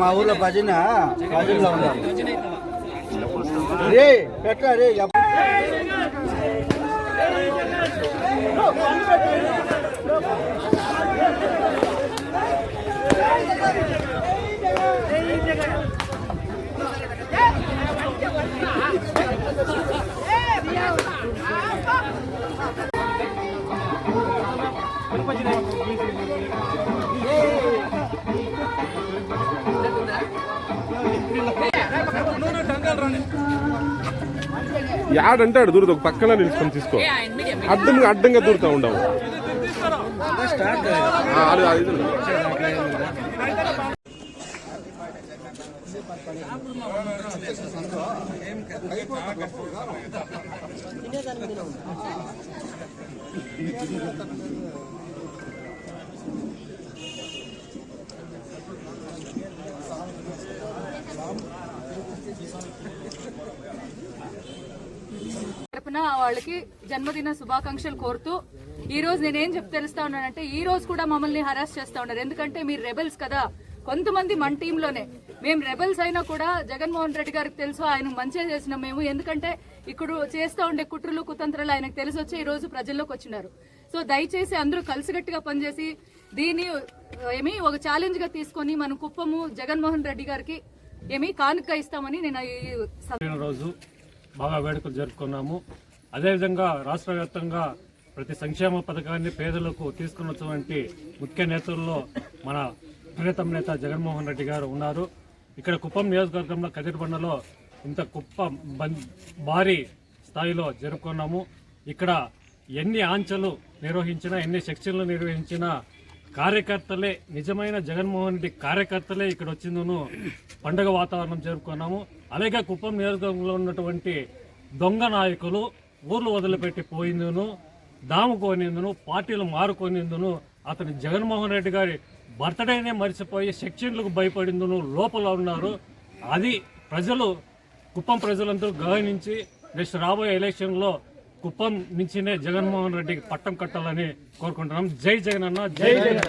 మా ఊర్లో భజనలో ఉన్నారు రే పెట్టా రే యాడంటే ఆడు దూరదు, ఒక పక్కన నిలుచుకొని తీసుకో. అడ్డంగా దూరుతా ఉండవు. వాళ్ళకి జన్మదిన శుభాకాంక్షలు కోరుతూ ఈ రోజు నేనేం తెలుస్తా ఉన్నానంటే, ఈ రోజు కూడా మమ్మల్ని హరాస్ చేస్తా ఉన్నారు. ఎందుకంటే మీరు రెబెల్స్ కదా, కొంతమంది మన టీంలోనే మేము రెబెల్స్ అయినా కూడా జగన్మోహన్ రెడ్డి గారికి తెలుసు, ఆయన మంచిగా చేసినాం మేము. ఎందుకంటే ఇక్కడ చేస్తూ ఉండే కుట్రలు కుతంత్రాలు ఆయనకు తెలిసి వచ్చి ఈ రోజు ప్రజల్లోకి వచ్చినారు. సో దయచేసి అందరూ కలిసిగట్టిగా పనిచేసి దీన్ని ఒక ఛాలెంజ్ గా తీసుకొని మనం కుప్పము జగన్మోహన్ రెడ్డి గారికి కానుక ఇస్తామని నేను రోజు బాగా వేడుకలు జరుపుకున్నాము. అదేవిధంగా రాష్ట్ర వ్యాప్తంగా ప్రతి సంక్షేమ పథకాన్ని పేదలకు తీసుకున్నటువంటి ముఖ్య నేతల్లో మన ప్రియతమ నేత జగన్మోహన్ రెడ్డి గారు ఉన్నారు. ఇక్కడ కుప్పం నియోజకవర్గంలో కదిరిబండలో ఇంత భారీ స్థాయిలో జరుపుకున్నాము. ఇక్కడ ఎన్ని ఆంక్షలు నిర్వహించినా, ఎన్ని సెక్షన్లు నిర్వహించినా కార్యకర్తలే, నిజమైన జగన్మోహన్ రెడ్డి కార్యకర్తలే ఇక్కడ వచ్చిందును పండుగ వాతావరణం జరుపుకున్నాము. అలాగే కుప్పం నియోజకవర్గంలో ఉన్నటువంటి దొంగ నాయకులు ఊర్లు వదిలిపెట్టి పోయిందును, దాముకోనిందును, పార్టీలు మారుకోనిందును, అతని జగన్మోహన్ రెడ్డి గారి బర్త్డేనే మర్చిపోయి సెక్షన్లకు భయపడిందును లోపల ఉన్నారు. అది కుప్పం ప్రజలందరూ గమనించి నెక్స్ట్ రాబోయే ఎలక్షన్లో కుప్పం నుంచినే జగన్మోహన్ రెడ్డికి పట్టం కట్టాలని కోరుకుంటున్నాం. జై జగన్ అన్న, జై జగన్.